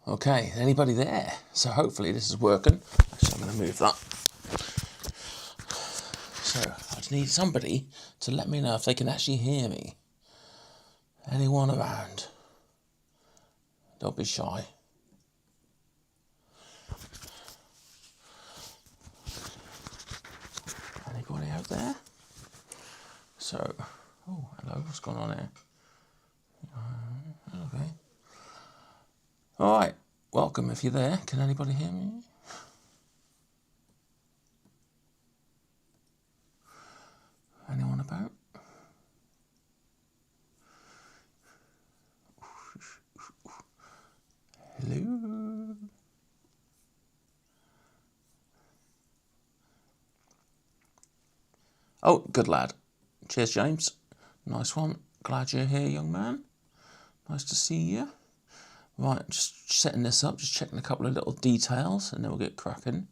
Okay, anybody there? So hopefully this is working. Actually, I'm going to move that. So I just need somebody to let me know if they can actually hear me. Anyone around? Don't be shy. Anybody out there? So, oh, hello, what's going on here? Okay. All right, welcome if you're there. Can anybody hear me? Anyone about? Hello? Oh, good lad. Cheers, James. Nice one. Glad you're here, young man. Nice to see you. Right, just setting this up, just checking a couple of little details, and then we'll get cracking.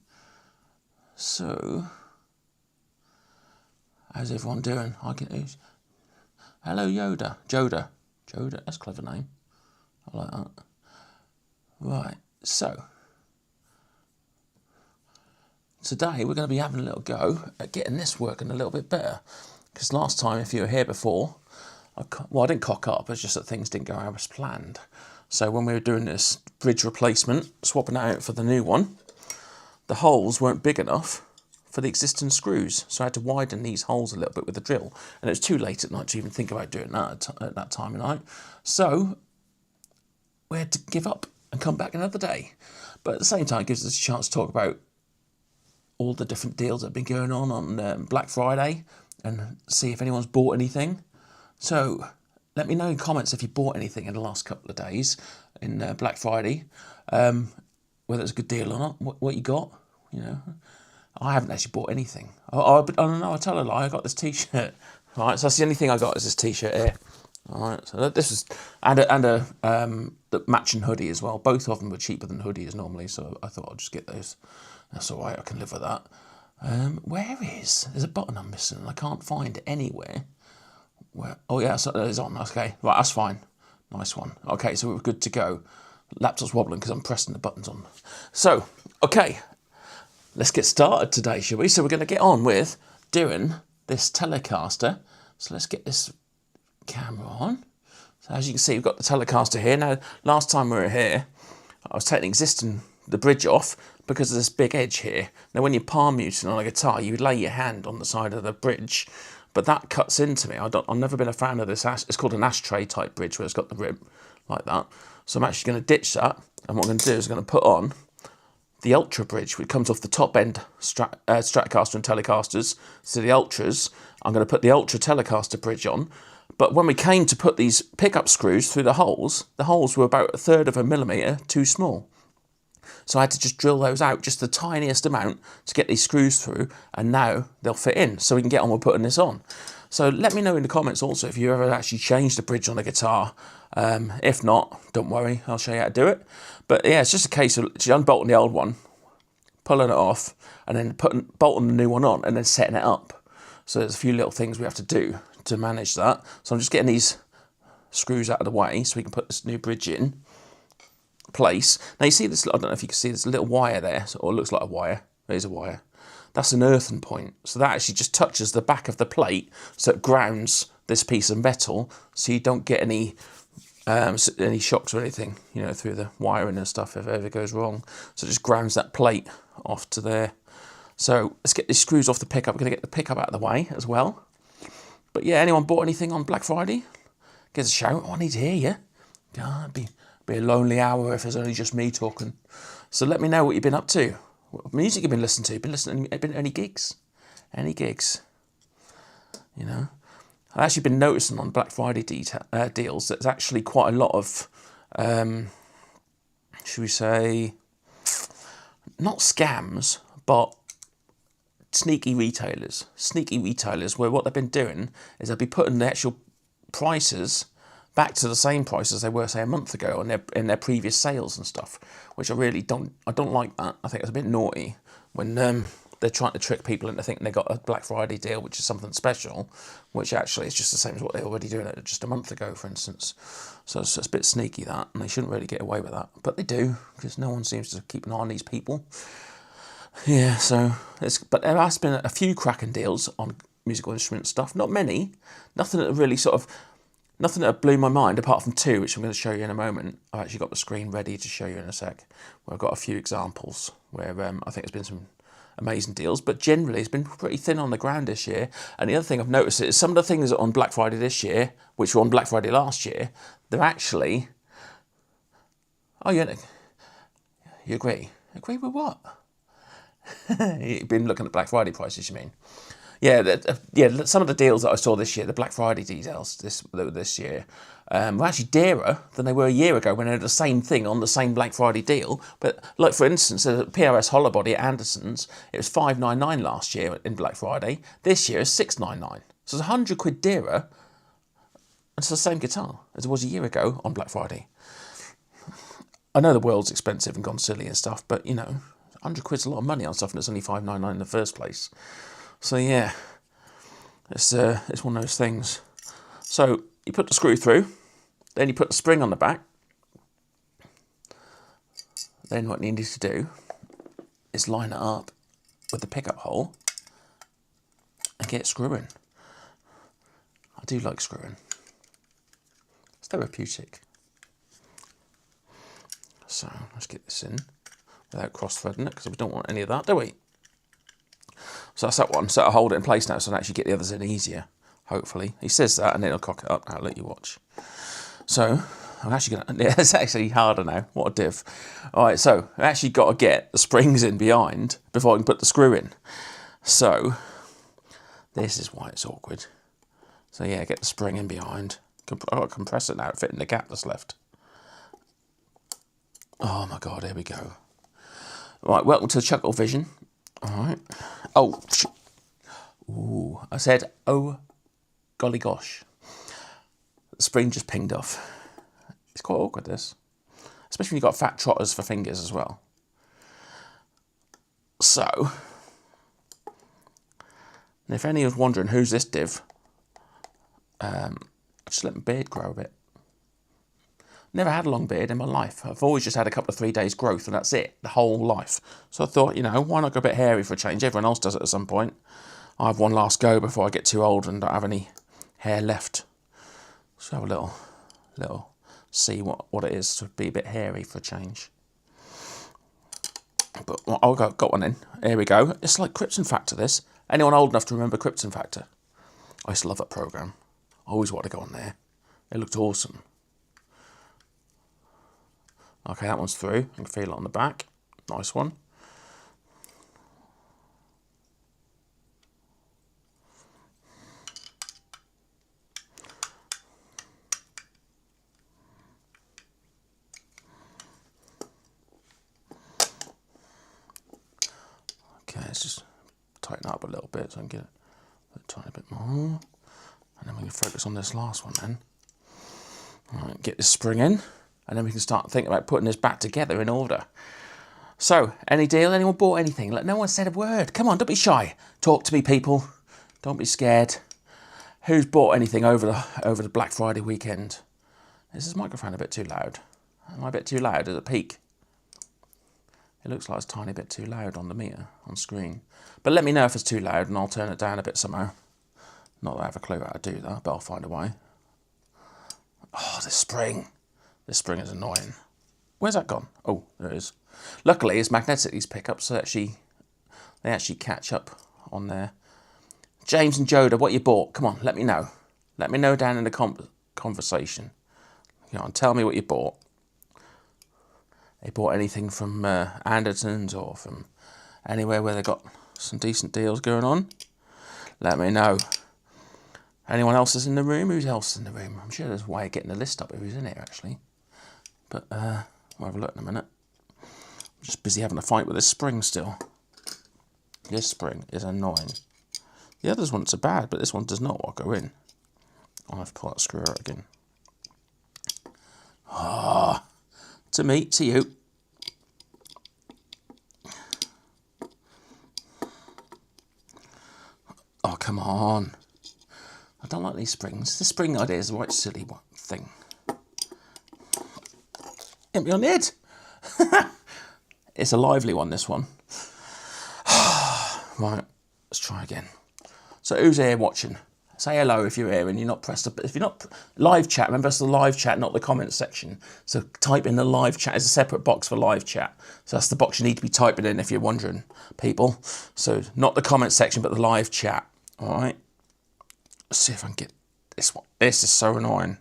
So, how's everyone doing? Hello, Yoda. Joda. That's a clever name. I like that. Right, so today we're going to be having a little go at getting this working a little bit better. Because last time, if you were here before, I didn't cock up, it's just that things didn't go as planned. So when we were doing this bridge replacement, swapping it out for the new one, the holes weren't big enough for the existing screws. So I had to widen these holes a little bit with the drill. And it was too late at night to even think about doing that at that time of night. So we had to give up and come back another day. But at the same time, it gives us a chance to talk about all the different deals that have been going on Black Friday and see if anyone's bought anything. So let me know in comments if you bought anything in the last couple of days in Black Friday, whether it's a good deal or not, what you got. You know, I haven't actually bought anything. Oh no, I tell a lie. I got this T-shirt. All right, so that's the only thing I got is this T-shirt here. All right, so this is and the matching hoodie as well. Both of them were cheaper than hoodies normally, so I thought I'd just get those. That's all right. I can live with that. There's a button I'm missing and I can't find it anywhere. Where? Oh yeah, so it's on. Okay, right, that's fine. Nice one. Okay, so we're good to go. Laptop's wobbling because I'm pressing the buttons on. So, okay, let's get started today, shall we? So we're going to get on with doing this Telecaster. So let's get this camera on. So as you can see, we've got the Telecaster here. Now, last time we were here, I was taking the bridge off because of this big edge here. Now, when you're palm muting on a guitar, you would lay your hand on the side of the bridge, but that cuts into me. I've never been a fan of this. It's called an ashtray type bridge where it's got the rib like that. So I'm actually going to ditch that, and what I'm going to do is I'm going to put on the Ultra bridge, which comes off the top end Stratocaster and Telecasters. So the Ultras, I'm going to put the Ultra Telecaster bridge on. But when we came to put these pickup screws through the holes were about 1/3 of a millimetre too small. So I had to just drill those out just the tiniest amount to get these screws through, and now they'll fit in, so we can get on with putting this on. So let me know in the comments also if you ever actually changed the bridge on a guitar. If not, don't worry, I'll show you how to do it. But yeah, it's just a case of just unbolting the old one, pulling it off, and then bolting the new one on, and then setting it up. So there's a few little things we have to do to manage that. So I'm just getting these screws out of the way so we can put this new bridge in place. Now you see this, I don't know if you can see this little wire there, or it looks like a wire. There's a wire. That's an earthen point. So that actually just touches the back of the plate, so it grounds this piece of metal, so you don't get any shocks or anything, you know, through the wiring and stuff if it ever goes wrong. So it just grounds that plate off to there. So let's get these screws off the pickup. We're going to get the pickup out of the way as well. But yeah, anyone bought anything on Black Friday? Give us a shout. I need to hear you. God, it'd be a lonely hour if there's only just me talking. So let me know what you've been up to. What music you've been listening to? Been to any gigs? Any gigs? You know, I've actually been noticing on Black Friday deals that there's actually quite a lot of, should we say, not scams, but sneaky retailers where what they've been doing is they'll be putting the actual prices back to the same price as they were, say, a month ago in their previous sales and stuff, which I don't like that. I think it's a bit naughty when they're trying to trick people into thinking they got a Black Friday deal, which is something special, which actually is just the same as what they were already doing it just a month ago, for instance. So it's a bit sneaky, that, and they shouldn't really get away with that, but they do, because no one seems to keep an eye on these people. Yeah, so but there has been a few cracking deals on musical instrument stuff. Not many, nothing that really nothing that blew my mind, apart from two, which I'm going to show you in a moment. I've actually got the screen ready to show you in a sec, where I've got a few examples where I think there's been some amazing deals, but generally it's been pretty thin on the ground this year. And the other thing I've noticed is some of the things on Black Friday this year, which were on Black Friday last year, they're actually... Oh, yeah, you agree? Agree with what? You've been looking at Black Friday prices, you mean? Yeah, yeah. Some of the deals that I saw this year, the Black Friday deals this year, were actually dearer than they were a year ago when they had the same thing on the same Black Friday deal. But like for instance, a PRS hollow body at Anderson's, it was $599 last year in Black Friday. This year is $699. So it's £100 dearer. It's the same guitar as it was a year ago on Black Friday. I know the world's expensive and gone silly and stuff, but you know, £100's a lot of money on stuff, and it's only $599 in the first place. So yeah, it's one of those things. So you put the screw through, then you put the spring on the back. Then what you need to do is line it up with the pickup hole and get it screwing. I do like screwing. It's therapeutic. So let's get this in without cross-threading it, because we don't want any of that, do we? So that's that one. So I'll hold it in place now so I can actually get the others in easier, hopefully. He says that and then he'll cock it up. I'll let you watch. So I'm actually going to... Yeah, it's actually harder now. What a div. All right, so I've actually got to get the springs in behind before I can put the screw in. So this is why it's awkward. So yeah, get the spring in behind. I've got to compress it now to fit in the gap that's left. Oh my God, here we go. Right, welcome to Chuckle Vision. All right. Oh, ooh, I said, oh, golly gosh. The spring just pinged off. It's quite awkward, this. Especially when you've got fat trotters for fingers as well. So, if anyone's wondering who's this div, I just let my beard grow a bit. Never had a long beard in my life. I've always just had a couple of 3 days growth, and that's it, the whole life. So I thought, you know, why not go a bit hairy for a change? Everyone else does it at some point. I have one last go before I get too old and don't have any hair left. So have a little see what it is to be a bit hairy for a change. But I've got one in. Here we go. It's like Krypton Factor, this. Anyone old enough to remember Krypton Factor? I used to love that programme. I always wanted to go on there. It looked awesome. Okay, that one's through. I can feel it on the back. Nice one. Okay, let's just tighten up a little bit so I can get it a tiny bit more. And then we can focus on this last one then. All right, get this spring in. And then we can start thinking about putting this back together in order. So, any deal? Anyone bought anything? Like, no one said a word. Come on, don't be shy. Talk to me, people. Don't be scared. Who's bought anything over the Black Friday weekend? Is this microphone a bit too loud? Am I a bit too loud at the peak? It looks like it's a tiny bit too loud on the meter, on screen. But let me know if it's too loud and I'll turn it down a bit somehow. Not that I have a clue how to do that, but I'll find a way. Oh, this spring. This spring is annoying. Where's that gone? Oh, there it is. Luckily, it's magnetic, these pickups, so they actually catch up on there. James and Joda, what you bought? Come on, let me know. Let me know down in the conversation. You know, and tell me what you bought. They bought anything from Anderson's or from anywhere where they got some decent deals going on? Let me know. Anyone else is in the room? Who's else in the room? I'm sure there's a way of getting the list up of who's in here, actually. But we'll have a look in a minute. I'm just busy having a fight with this spring still. This spring is annoying. The others ones are bad, but this one does not want to go in. I'll have to pull that screw out again. Ah, to me, to you. these springs. The spring idea is a right silly thing. Hit me on the head. It's a lively one, this one. Right, let's try again. So who's here watching? Say hello if you're here and you're not pressed up. If you're not live chat, remember it's the live chat, not the comments section. So type in the live chat. There's a separate box for live chat. So that's the box you need to be typing in if you're wondering, people. So not the comments section, but the live chat. All right. Let's see if I can get this one. This is so annoying.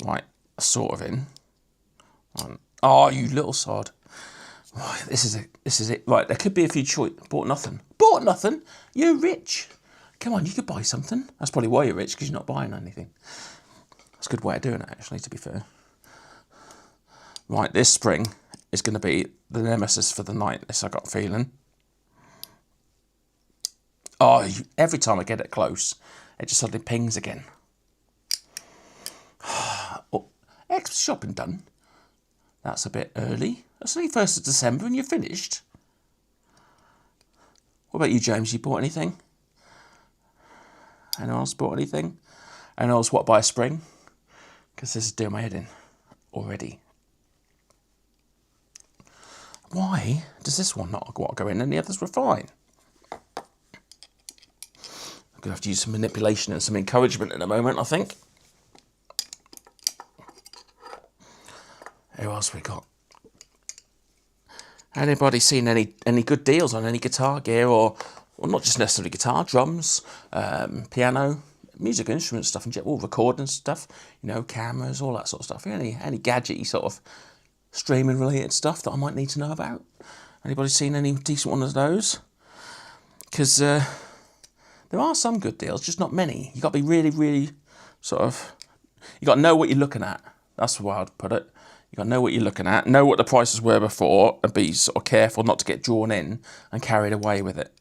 Right, sort of in. Oh, you little sod. Right, this is it. Right, there could be a few choice. Bought nothing. Bought nothing? You're rich. Come on, you could buy something. That's probably why you're rich, because you're not buying anything. That's a good way of doing it, actually, to be fair. Right, this spring is going to be the nemesis for the night, this I got a feeling. Oh, every time I get it close, it just suddenly pings again. Oh, extra shopping done. That's a bit early. That's only 1st of December and you're finished. What about you, James? You bought anything? Anyone else bought anything? Anyone else what by spring? Because this is doing my head in already. Why does this one not go in and the others were fine? I'm going to have to use some manipulation and some encouragement in a moment, I think. Who else we got? Anybody seen any good deals on any guitar gear or not just necessarily guitar, drums, piano, musical instrument stuff, and all recording stuff, you know, cameras, all that sort of stuff. Any gadgety sort of streaming related stuff that I might need to know about? Anybody seen any decent one of those? Because there are some good deals, just not many. You got to be really, really sort of, you got to know what you're looking at. That's the way I'd put it. You got to know what you're looking at, know what the prices were before, and be sort of careful not to get drawn in and carried away with it,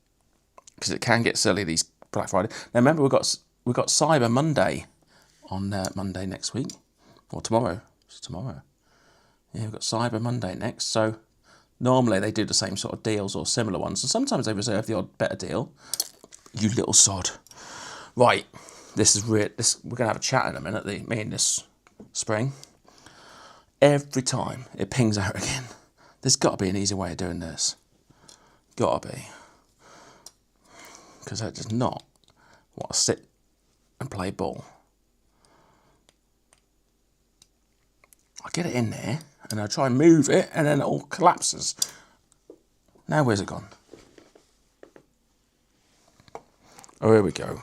because it can get silly these Black Friday. Now remember, we've got Cyber Monday on Monday next week, or tomorrow. It's tomorrow. Yeah, we've got Cyber Monday next. So normally they do the same sort of deals or similar ones, and sometimes they reserve the odd better deal. You little sod. Right, this is we're gonna have a chat in a minute. Me and this spring. Every time it pings out again. There's got to be an easy way of doing this. Got to be. Because I just not want to sit and play ball. I get it in there and I try and move it and then it all collapses. Now where's it gone? Oh, here we go.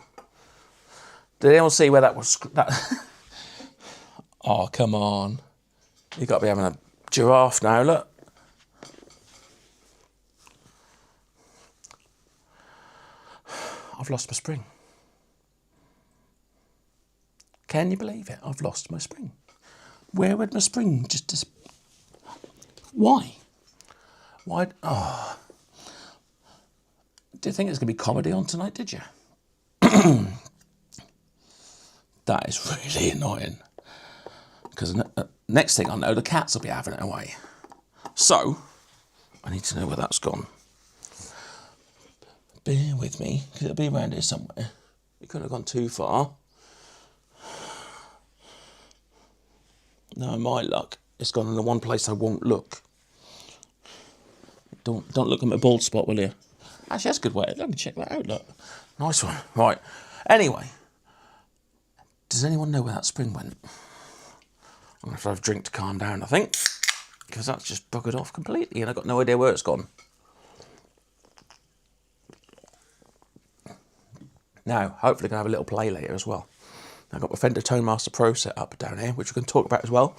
Did anyone see where that was? Oh, come on. You've got to be having a giraffe now, look. I've lost my spring. Can you believe it? I've lost my spring. Where would my spring just Why? Why? Oh. Did you think it was going to be comedy on tonight, did you? That is really annoying. Because next thing I know, the cats will be having it away. So, I need to know where that's gone. Bear with me, because it'll be around here somewhere. It couldn't have gone too far. No, my luck, it's gone in the one place I won't look. Don't look at my bald spot, will you? Actually, that's a good way. Let me check that out, look. Nice one. Right. Anyway, does anyone know where that spring went? I'm going to have a drink to calm down, I think, because that's just buggered off completely and I've got no idea where it's gone. Now, hopefully, I'm going to have a little play later as well. I've got my Fender Tone Master Pro set up down here, which we're going to talk about as well,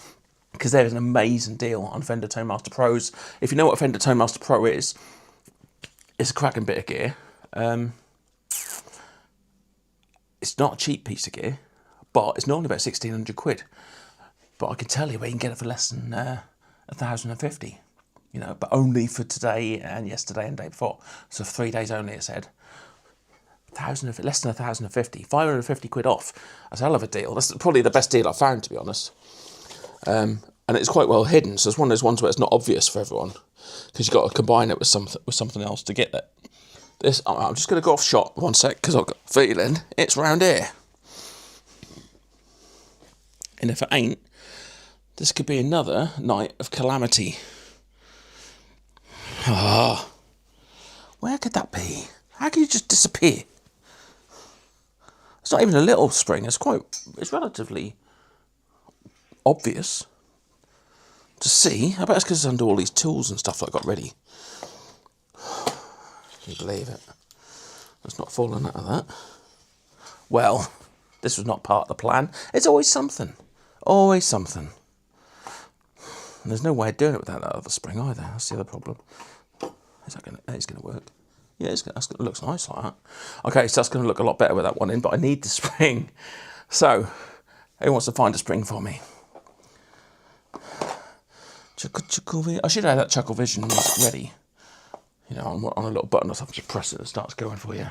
because there is an amazing deal on Fender Tone Master Pros. If you know what a Fender Tone Master Pro is, it's a cracking bit of gear. It's not a cheap piece of gear, but it's normally about 1,600 quid. But I can tell you where you can get it for less than 1,050, you know, but only for today and yesterday and the day before. So for 3 days only, it said. Less than 1,050, 550 quid off. That's a hell of a deal. That's probably the best deal I've found, to be honest. And it's quite well hidden, so it's one of those ones where it's not obvious for everyone, because you've got to combine it with something else to get it. This, I'm just going to go off shot 1 sec, because I've got a feeling it's round here. And if it ain't, this could be another night of calamity. Ah, where could that be? How can you just disappear? It's not even a little spring. It's relatively obvious to see. I bet it's because it's under all these tools and stuff that I got ready. Can you believe it? It's not fallen out of that. Well, this was not part of the plan. It's always something. Always something. And there's no way of doing it without that other spring either. That's the other problem. Is that going to work? Yeah, it looks nice like that. Okay, so that's going to look a lot better with that one in, but I need the spring. So, who wants to find a spring for me? I should have that Chuckle Vision ready. You know, on a little button or something, just press it and it starts going for you.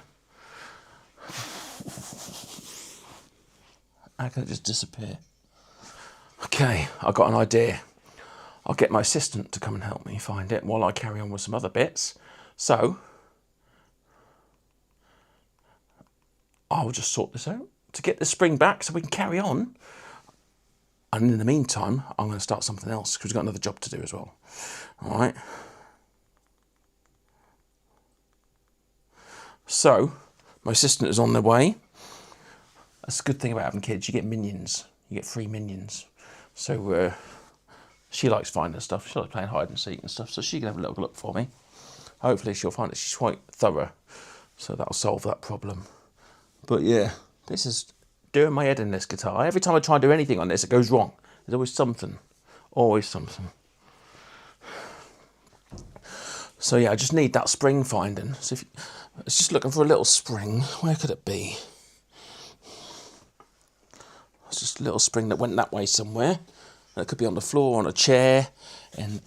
How can it just disappear? Okay, I've got an idea. I'll get my assistant to come and help me find it while I carry on with some other bits. So, I'll just sort this out to get the spring back so we can carry on. And in the meantime, I'm going to start something else because we've got another job to do as well. All right. So, my assistant is on the way. That's a good thing about having kids. You get minions. You get free minions. So, she likes finding stuff. She likes playing hide and seek and stuff. So she can have a little look for me. Hopefully she'll find it. She's quite thorough. So that'll solve that problem. But yeah, this is doing my head in, this guitar. Every time I try and do anything on this, it goes wrong. There's always something. Always something. So yeah, I just need that spring finding. So it's just looking for a little spring. Where could it be? It's just a little spring that went that way somewhere. It could be on the floor, on a chair,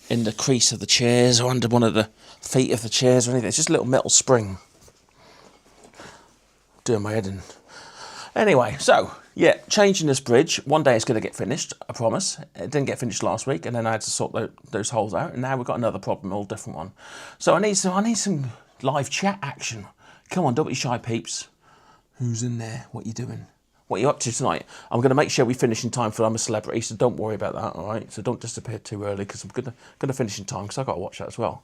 in the crease of the chairs, or under one of the feet of the chairs or anything. It's just a little metal spring. Doing my head in. Anyway, so, yeah, changing this bridge. One day it's going to get finished, I promise. It didn't get finished last week, and then I had to sort those holes out, and now we've got another problem, a all different one. So I need some live chat action. Come on, don't be shy, peeps. Who's in there? What are you doing? What are you up to tonight? I'm going to make sure we finish in time for I'm a Celebrity, so don't worry about that, all right? So don't disappear too early, because I'm going to finish in time, because I've got to watch that as well.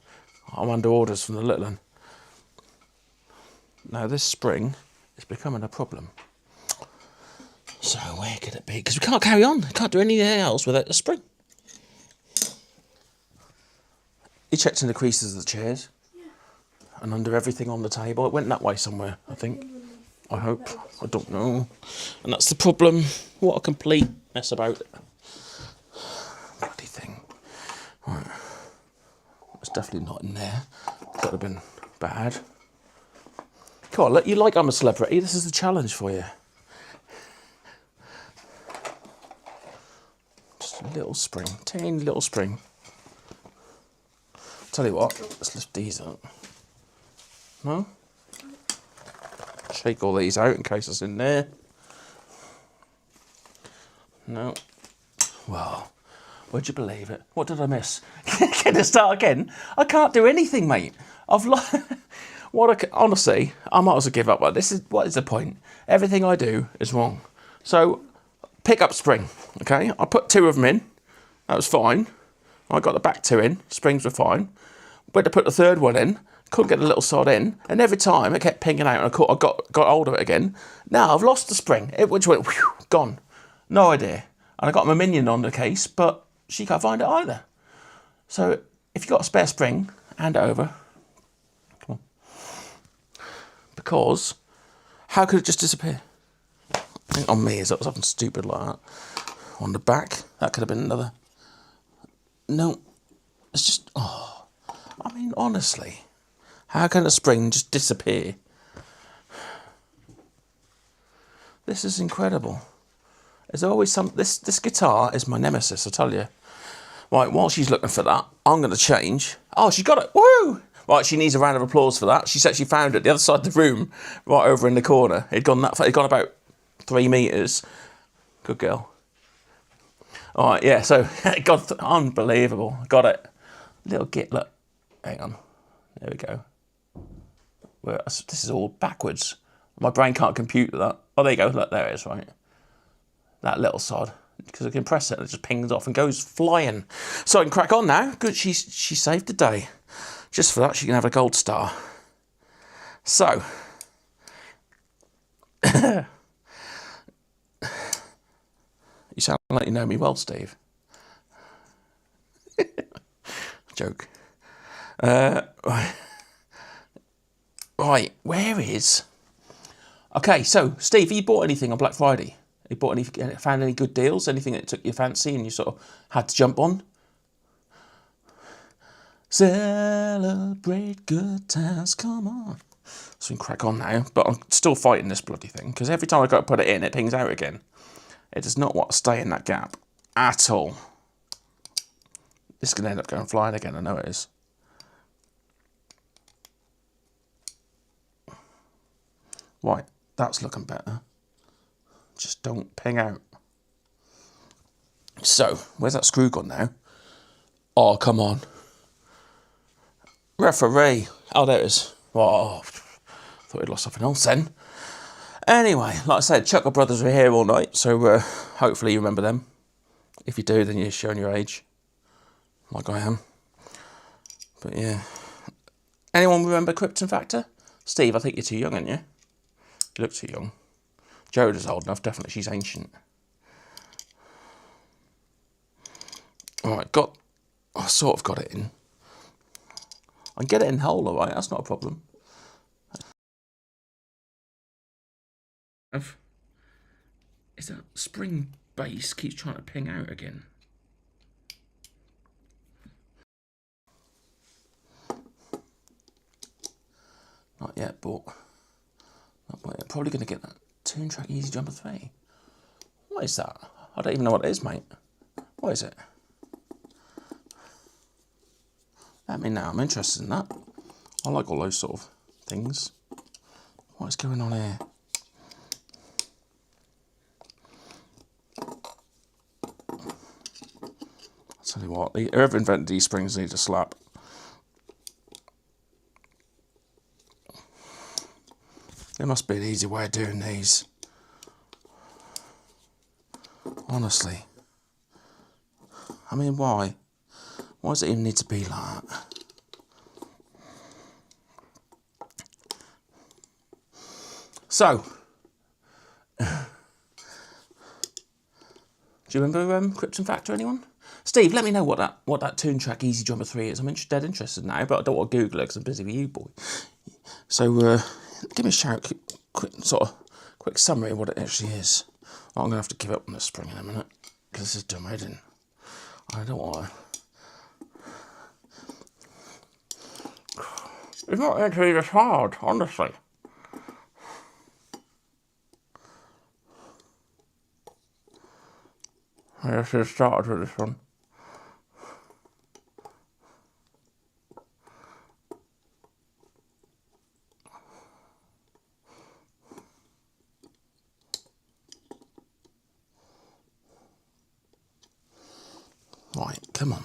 I'm under orders from the little one. Now, this spring is becoming a problem. So, where could it be? Because we can't carry on. We can't do anything else without the spring. He checked in the creases of the chairs. Yeah. And under everything on the table. It went that way somewhere, I think. I hope. I don't know. And that's the problem. What a complete mess about. Bloody thing. Right. It's definitely not in there. That would have been bad. Come on, you like I'm a Celebrity. This is a challenge for you. Just a little spring. Tiny little spring. Tell you what, let's lift these up. No? Shake all these out in case it's in there. No. Well, would you believe it? What did I miss? Can I start again? I can't do anything, mate. Honestly, I might as well give up. What is the point? Everything I do is wrong. So, pick up spring, okay? I put 2 of them in. That was fine. I got the back 2 in. Springs were fine. Went to put the 3rd one in. Couldn't get the little sod in, and every time it kept pinging out, and I got hold of it again. Now I've lost the spring, which went whew, gone. No idea. And I got my minion on the case, but she can't find it either. So if you've got a spare spring, hand it over. Come on. Because how could it just disappear? I think on me is that something stupid like that. On the back, that could have been another. No, it's just. Oh, I mean, honestly. How can a spring just disappear? This is incredible. There's always this guitar is my nemesis, I tell you. Right, while she's looking for that, I'm going to change. Oh, she got it. Woo! Right, she needs a round of applause for that. She's actually found it the other side of the room, right over in the corner. It'd gone about 3 metres. Good girl. All right, yeah, so it got unbelievable. Got it. Little git, look. Hang on. There we go. This is all backwards. My brain can't compute that. Oh, there you go. Look, there it is, right? That little sod. Because I can press it, and it just pings off and goes flying. So I can crack on now. Good, she saved the day. Just for that, she can have a gold star. So. You sound like you know me well, Steve. Joke. Right, where is... Okay, so, Steve, have you bought anything on Black Friday? You found any good deals? Anything that took your fancy and you sort of had to jump on? Celebrate good times, come on. So we can crack on now, but I'm still fighting this bloody thing, because every time I go to put it in, it pings out again. It does not want to stay in that gap at all. This is going to end up going flying again, I know it is. Right, that's looking better. Just don't ping out. So, where's that screw gone now? Oh, come on. Referee. Oh, there it is. Oh, thought we'd lost something else then. Anyway, like I said, Chuckle Brothers were here all night, so hopefully you remember them. If you do, then you're showing your age, like I am. But yeah. Anyone remember Krypton Factor? Steve, I think you're too young, aren't you? You look too young. Joda's old enough, definitely, she's ancient. Alright, I sort of got it in. I can get it in whole, alright, that's not a problem. Is that spring base keeps trying to ping out again? Not yet, but I'm probably going to get that Toon Track Easy Jumper 3. What is that? I don't even know what it is, mate. What is it? Let me know, I'm interested in that. I like all those sort of things. What is going on here? I'll tell you what, whoever invented these springs needs a slap. There must be an easy way of doing these. Honestly. I mean, why? Why does it even need to be like that? So. Do you remember Krypton Factor, anyone? Steve, let me know what that Toon Track Easy Jumper 3 is. I'm dead interested now, but I don't want to Google it because I'm busy with you, boy. So, give me a shout, quick summary of what it actually is. I'm going to have to give up on this spring in a minute, because this is dumb heading. I don't want to... It's not actually this hard, honestly. I should have started with this one. Right, come on.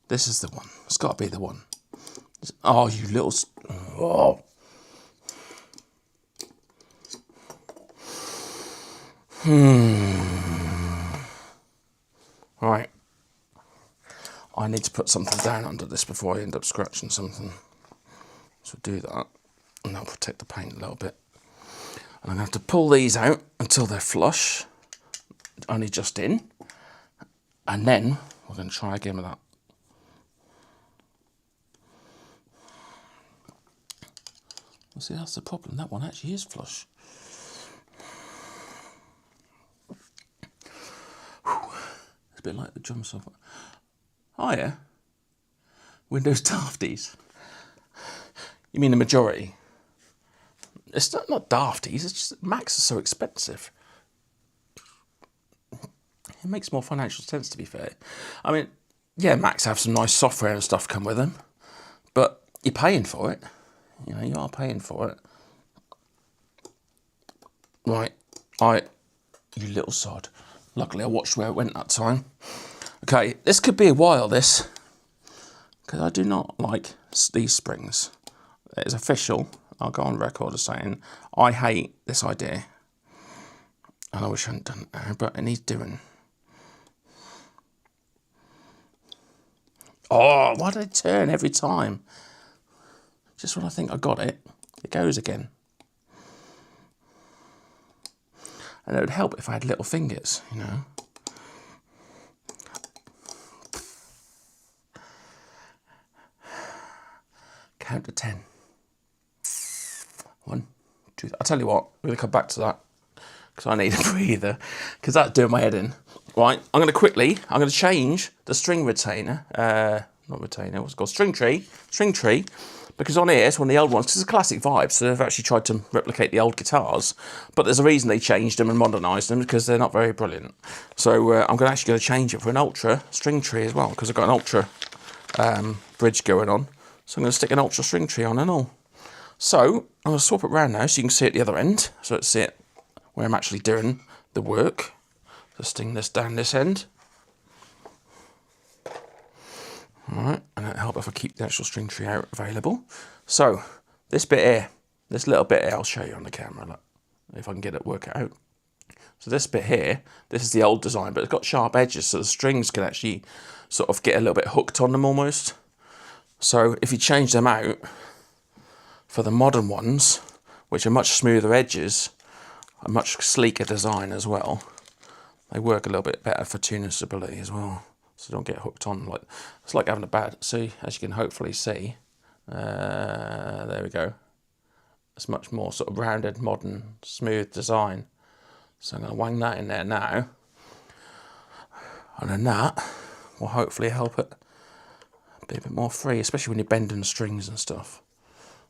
This is the one. It's got to be the one. Oh, you little... Oh. Right. I need to put something down under this before I end up scratching something. So do that, and that'll protect the paint a little bit. And I'm going to have to pull these out until they're flush, only just in. And then we're going to try again with that. Well, see, that's the problem. That one actually is flush. It's a bit like the drum software. Oh, yeah. Windows Dafties. You mean the majority? It's not Dafties, it's just Macs are so expensive. It makes more financial sense, to be fair. I mean, yeah, Macs have some nice software and stuff come with them, but you're paying for it. You know, you are paying for it. Right, you little sod. Luckily, I watched where it went that time. Okay, this could be a while, this, because I do not like these springs. It's official. I'll go on record as saying, I hate this idea. And I wish I hadn't done it now, but it needs doing. Oh, why did it turn every time? Just when I think I got it, it goes again. And it would help if I had little fingers, you know. Count to 10. 1, 2, I'll tell you what, we're going to come back to that because I need a breather because that's doing my head in. Right, I'm going to change the string retainer, not retainer, what's it called, string tree, because on here, it's one of the old ones, because it's a classic vibe, so they've actually tried to replicate the old guitars, but there's a reason they changed them and modernised them, because they're not very brilliant. So I'm actually going to change it for an ultra string tree as well, because I've got an ultra bridge going on, so I'm going to stick an ultra string tree on and all. So I'm going to swap it around now, so you can see at the other end, so let's see it where I'm actually doing the work. So sting this down this end. Alright, and it'll help if I keep the actual string tree out available. So, this bit here, this little bit here, I'll show you on the camera, look, if I can get it, work it out. So this bit here, this is the old design, but it's got sharp edges, so the strings can actually sort of get a little bit hooked on them almost. So if you change them out for the modern ones, which are much smoother edges, a much sleeker design as well, they work a little bit better for tuning stability as well. So don't get hooked on, like it's like having a bad, see, as you can hopefully see, there we go. It's much more sort of rounded, modern, smooth design. So I'm going to wang that in there now. And then that will hopefully help it be a bit more free, especially when you're bending the strings and stuff.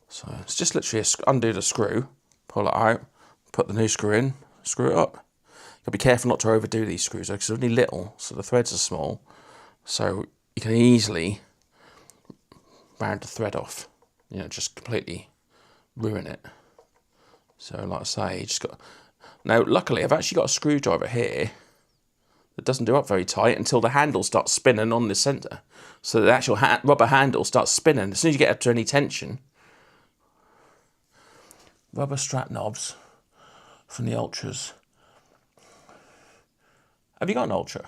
So it's just literally undo the screw, pull it out, put the new screw in, screw it up. You'll be careful not to overdo these screws because they're only little, so the threads are small. So you can easily round the thread off, you know, just completely ruin it. So like I say, you just got. Now luckily I've actually got a screwdriver here that doesn't do up very tight until the handle starts spinning on the centre. So the actual rubber handle starts spinning. As soon as you get up to any tension, rubber strap knobs from the Ultras. Have you got an Ultra?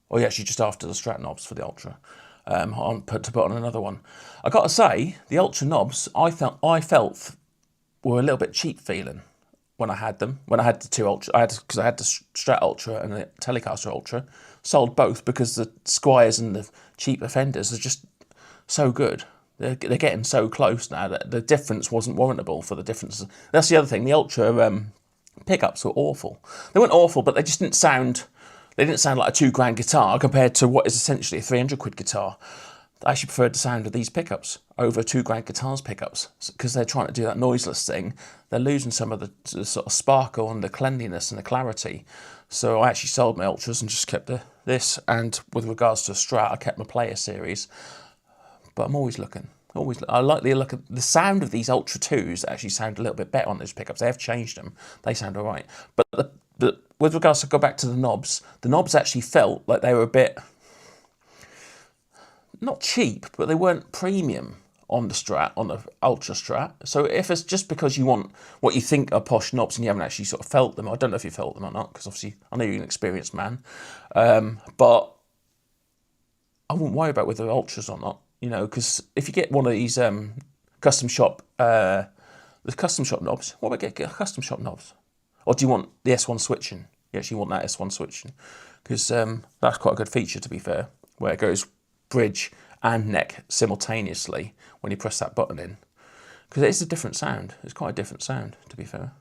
Oh, yeah, actually just after the strap knobs for the Ultra. To put on another one. I got to say, the Ultra knobs I felt were a little bit cheap feeling when I had them. When I had the two Ultra, because I had the Strat Ultra and the Telecaster Ultra. Sold both because the Squires and the cheap Offenders are just so good. They're getting so close now that the difference wasn't warrantable for the differences. That's the other thing. The Ultra pickups were awful. They weren't awful, but they just didn't sound. They didn't sound like a £2 guitar compared to what is essentially a £300 guitar. I actually preferred the sound of these pickups over £2 guitars pickups because they're trying to do that noiseless thing. They're losing some of the sort of sparkle and the cleanliness and the clarity. So I actually sold my Ultras and just kept this. And with regards to Strat, I kept my Player series. But I'm always looking. I like the look of the sound of these Ultra 2s. Actually sound a little bit better on those pickups. They have changed them. They sound all right. But with regards to go back to the knobs actually felt like they were a bit, not cheap, but they weren't premium on the Strat, on the Ultra Strat. So if it's just because you want what you think are posh knobs and you haven't actually sort of felt them, I don't know if you felt them or not, because obviously I know you're an experienced man, but I wouldn't worry about whether they're Ultras or not, you know, because if you get one of these custom shop knobs, what about get custom shop knobs? Or do you want the S1 switching? You actually want that S1 switching. Because that's quite a good feature, to be fair, where it goes bridge and neck simultaneously when you press that button in. Because it is a different sound. It's quite a different sound, to be fair.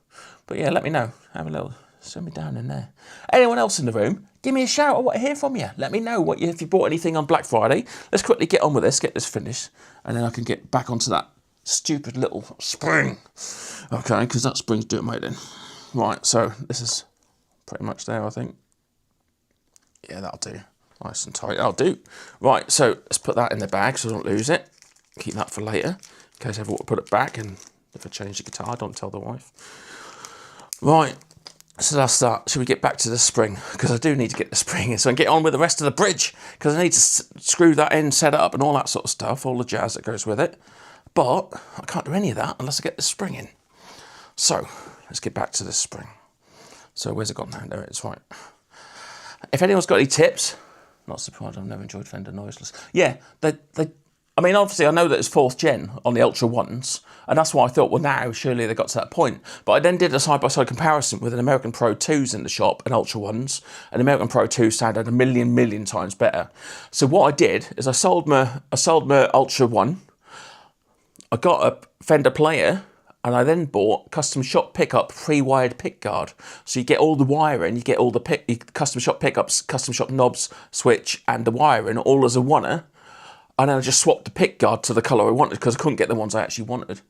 But yeah, let me know. Have a little, send me down in there. Anyone else in the room, give me a shout. I want to hear from you. Let me know if you bought anything on Black Friday. Let's quickly get on with this, get this finished, and then I can get back onto that stupid little spring. Okay, because that spring's doing my head in. Right, so this is pretty much there, I think. Yeah, that'll do. Nice and tight, that'll do. Right, so let's put that in the bag so I don't lose it. Keep that for later, in case I ever want to put it back, and if I change the guitar, don't tell the wife. Right, so that's that. Should we get back to the spring? Because I do need to get the spring in so I can get on with the rest of the bridge, because I need to screw that in, set it up, and all that sort of stuff, all the jazz that goes with it. But I can't do any of that unless I get the spring in. So let's get back to this spring. So where's it gone now? There it is, right. If anyone's got any tips, not surprised, I've never enjoyed Fender noiseless. Yeah, I mean, obviously I know that it's 4th gen on the Ultra 1s, and that's why I thought, well, now surely they got to that point. But I then did a side-by-side comparison with an American Pro 2s in the shop and Ultra 1s, and American Pro 2s sounded a million times better. So what I did is I sold my Ultra 1, I got a Fender player, and I then bought custom shop pickup pre-wired pick guard. So you get all the wiring, you get all the custom shop pickups, custom shop knobs, switch, and the wiring all as a oneer. And then I just swapped the pick guard to the colour I wanted because I couldn't get the ones I actually wanted.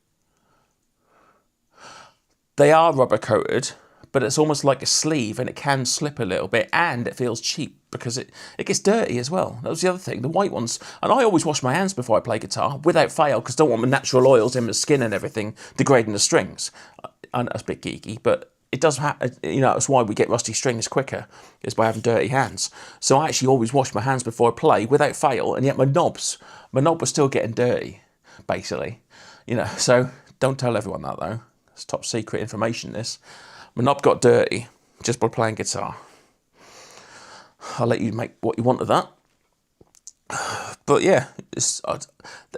They are rubber coated, but it's almost like a sleeve and it can slip a little bit and it feels cheap because it gets dirty as well. That was the other thing, the white ones. And I always wash my hands before I play guitar without fail because I don't want my natural oils in my skin and everything degrading the strings. I know that's a bit geeky, but it does happen, you know, that's why we get rusty strings quicker, is by having dirty hands. So I actually always wash my hands before I play without fail, and yet my knob was still getting dirty, basically. You know, so don't tell everyone that though. It's top secret information, this. My knob got dirty just by playing guitar. I'll let you make what you want of that. But yeah, it's a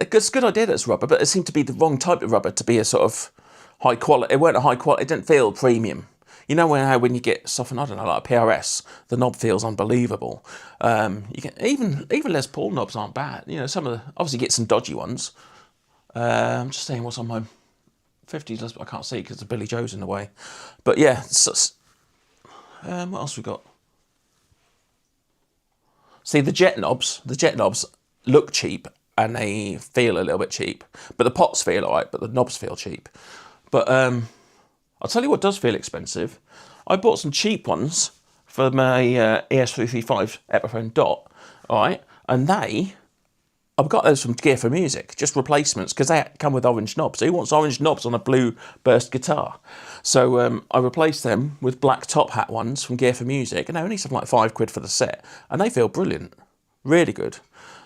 good idea that it's rubber, but it seemed to be the wrong type of rubber to be a sort of high quality. It weren't a high quality, it didn't feel premium. You know when you get something, I don't know, like a PRS, the knob feels unbelievable. You get even Les Paul knobs aren't bad. You know, some of the, obviously get some dodgy ones. I'm just saying what's on my 50s, I can't see because the Billy Joe's in the way. But yeah, what else we got? See, the jet knobs look cheap and they feel a little bit cheap. But the pots feel all right, but the knobs feel cheap. But I'll tell you what does feel expensive. I bought some cheap ones for my ES335 Epiphone Dot, all right? And I've got those from Gear for Music, just replacements, because they come with orange knobs. Who wants orange knobs on a blue burst guitar? So I replaced them with black top hat ones from Gear for Music, and they're only something like £5 for the set, and they feel brilliant, really good.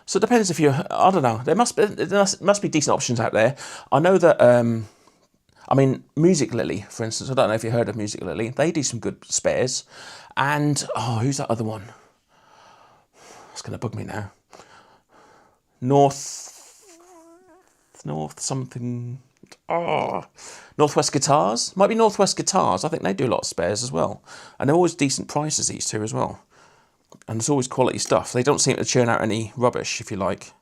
So it depends if you're, I don't know, there must be decent options out there. I know that, I mean, Music Lily, for instance, I don't know if you heard of Music Lily, they do some good spares, and, oh, who's that other one? It's going to bug me now. Northwest Guitars, might be Northwest Guitars. I think they do a lot of spares as well, and they're always decent prices, these two as well, and it's always quality stuff. They don't seem to churn out any rubbish, if you like.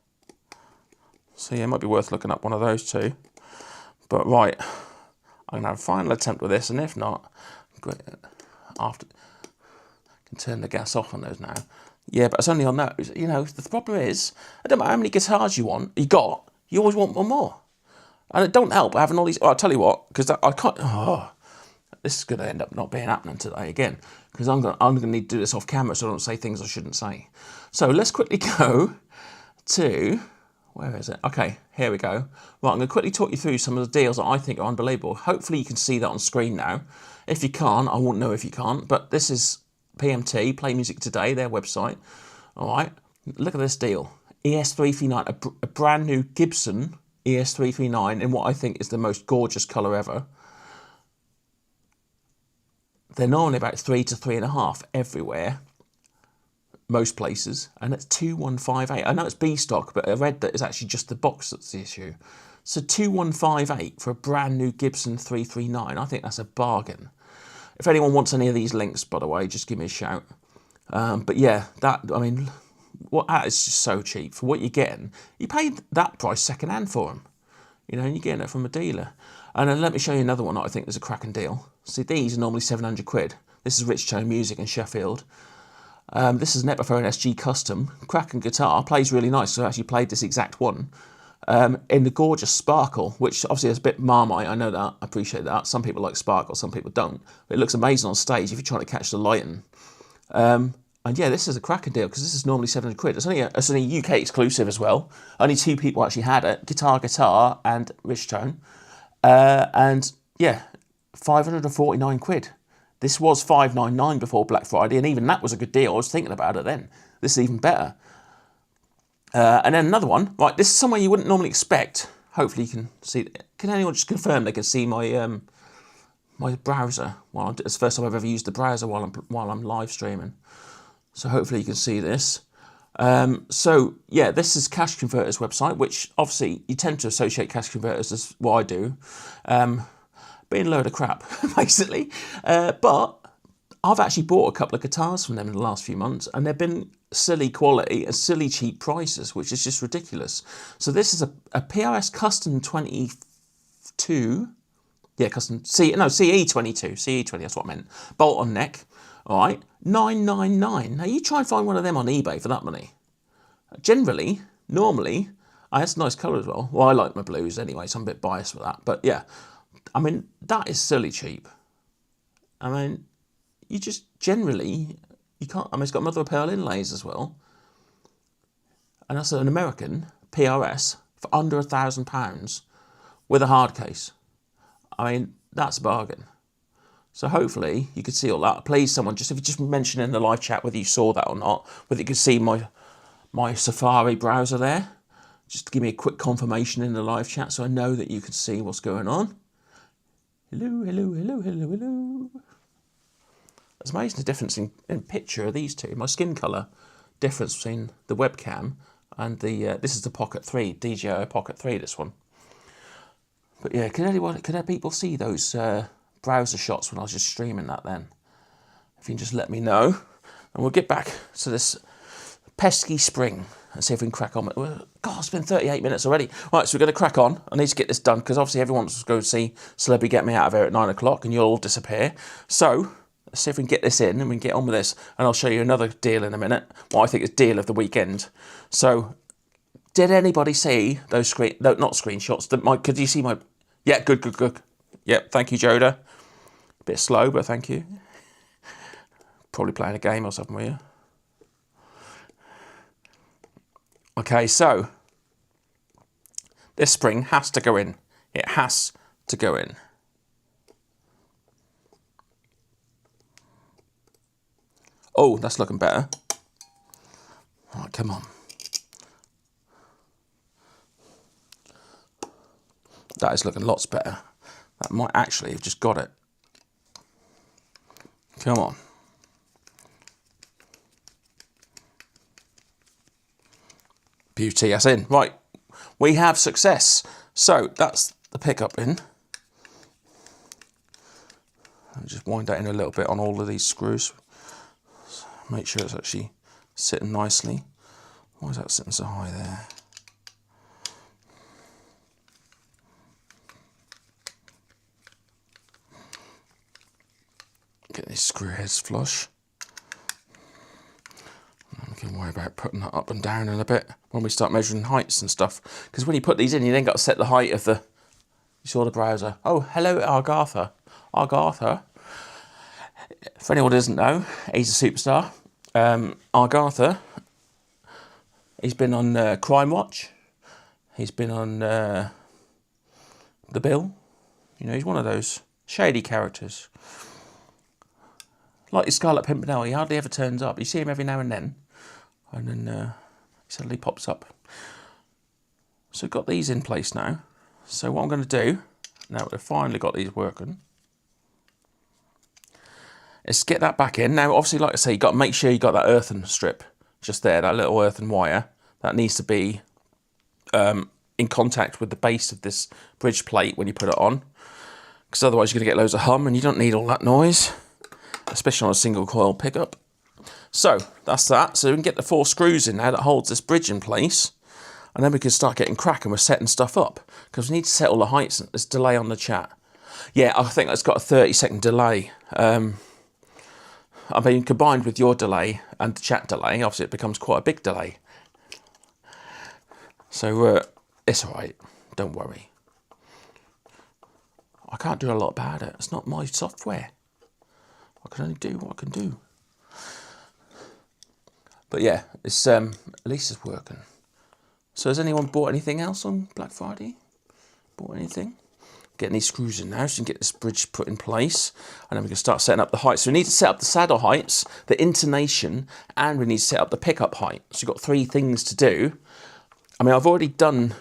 So yeah, it might be worth looking up one of those two. But right, I'm gonna have a final attempt with this, and if not, after I can turn the gas off on those now. Yeah, but it's only on those. You know, the problem is, I don't matter how many guitars you always want one more. And it don't help having all these, I'll tell you what, because I can't, this is going to end up not being happening today again, because I'm going to need to do this off camera so I don't say things I shouldn't say. So let's quickly go to, where is it? Okay, here we go. Right, I'm going to quickly talk you through some of the deals that I think are unbelievable. Hopefully you can see that on screen now. If you can't, I won't know if you can't, but this is PMT, Play Music Today, their website. All right, look at this deal. ES339, a brand new Gibson ES339 in what I think is the most gorgeous colour ever. They're normally about 3 to 3.5 everywhere, most places, and it's 2158. I know it's B stock, but I read that it's actually just the box that's the issue. So 2158 for a brand new Gibson 339, I think that's a bargain. If anyone wants any of these links, by the way, just give me a shout. But yeah, that is just so cheap. For what you're getting, you paid that price second hand for them. You know, and you're getting it from a dealer. And then let me show you another one that I think is a cracking deal. See, these are normally 700 quid. This is Rich Tone Music in Sheffield. This is an Epiphone SG Custom. Cracking guitar, plays really nice. So I actually played this exact one. In the gorgeous sparkle, which obviously is a bit Marmite, I know that, I appreciate that. Some people like sparkle, some people don't. But it looks amazing on stage if you're trying to catch the lighting. And yeah, this is a cracking deal because this is normally 700 quid. It's only a UK exclusive as well. Only 2 people actually had it, Guitar, and Rich Tone. And yeah, 549 quid. This was 599 before Black Friday, and even that was a good deal. I was thinking about it then. This is even better. And then another one, right, this is somewhere you wouldn't normally expect hopefully you can see. Can anyone just confirm they can see my my browser? Well, it's the first time I've ever used the browser while I'm live streaming. So hopefully you can see this. So yeah, this is Cash Converter's website, which obviously you tend to associate Cash Converters as what I do, being a load of crap, basically. But I've actually bought a couple of guitars from them in the last few months, and they've been silly quality and silly cheap prices, which is just ridiculous. So this is a PRS Custom 22, yeah, custom CE22, CE20. That's what I meant. Bolt on neck. All right, $999. Now you try and find one of them on eBay for that money. Generally, normally, that's a nice colour as well. Well, I like my blues anyway, so I'm a bit biased with that. But yeah, I mean, that is silly cheap. I mean, you just generally, you can't, I mean, it's got mother of pearl inlays as well. And that's an American PRS for under £1,000 with a hard case. I mean, that's a bargain. So hopefully you could see all that. Please, someone, if you just mention in the live chat whether you saw that or not, whether you could see my Safari browser there. Just give me a quick confirmation in the live chat so I know that you can see what's going on. Hello, hello, hello, hello, hello. It's amazing the difference in picture of these two. My skin colour difference between the webcam and the, this is the Pocket 3, DJI Pocket 3, this one. But yeah, can people see those browser shots when I was just streaming that then? If you can just let me know. And we'll get back to this pesky spring and see if we can crack on. God, it's been 38 minutes already. Right, so we're going to crack on. I need to get this done because obviously everyone wants to go see Celebrity Get Me Out of Here at 9 o'clock and you'll all disappear. So let's see if we can get this in and we can get on with this. And I'll show you another deal in a minute. What I think is deal of the weekend. So did anybody see those not screenshots? Could you see my... Yeah, good. Yep, thank you, Joda. A bit slow, but thank you. Probably playing a game or something, were you? Okay, so this spring has to go in. It has to go in. Oh, that's looking better. All right, come on. That is looking lots better. That might actually have just got it. Come on. Beauty, that's in. Right, we have success. So that's the pickup in. I'll just wind that in a little bit on all of these screws. Make sure it's actually sitting nicely. Why is that sitting so high there? Get these screw heads flush. And we can worry about putting that up and down in a bit when we start measuring heights and stuff. Because when you put these in, you then got to set the height of the... You saw the browser. Oh, hello, Argartha. Argartha. For anyone who doesn't know, he's a superstar. Argartha. He's been on Crime Watch. He's been on The Bill. You know, he's one of those shady characters. Like his Scarlet Pimpernel, he hardly ever turns up. You see him every now and then he suddenly pops up. So we've got these in place now. So what I'm going to do, now we've finally got these working, is get that back in. Now, obviously, like I say, you've got to make sure you got that earthen strip just there, that little earthen wire. That needs to be in contact with the base of this bridge plate when you put it on. Because otherwise you're going to get loads of hum and you don't need all that noise, especially on a single coil pickup. So that's that. So we can get the 4 screws in now that holds this bridge in place, and then we can start getting cracking with setting stuff up, because we need to set all the heights. There's delay on the chat. Yeah, I think it's got a 30-second delay. I mean, combined with your delay and the chat delay, obviously it becomes quite a big delay. So it's all right. Don't worry. I can't do a lot about it. It's not my software. I can only do what I can do. But yeah, it's at least it's working. So has anyone bought anything else on Black Friday? Bought anything? Getting these screws in now so you can get this bridge put in place, and then we can start setting up the heights. So we need to set up the saddle heights, the intonation, and we need to set up the pickup height. So you've got 3 things to do. I mean, I've already done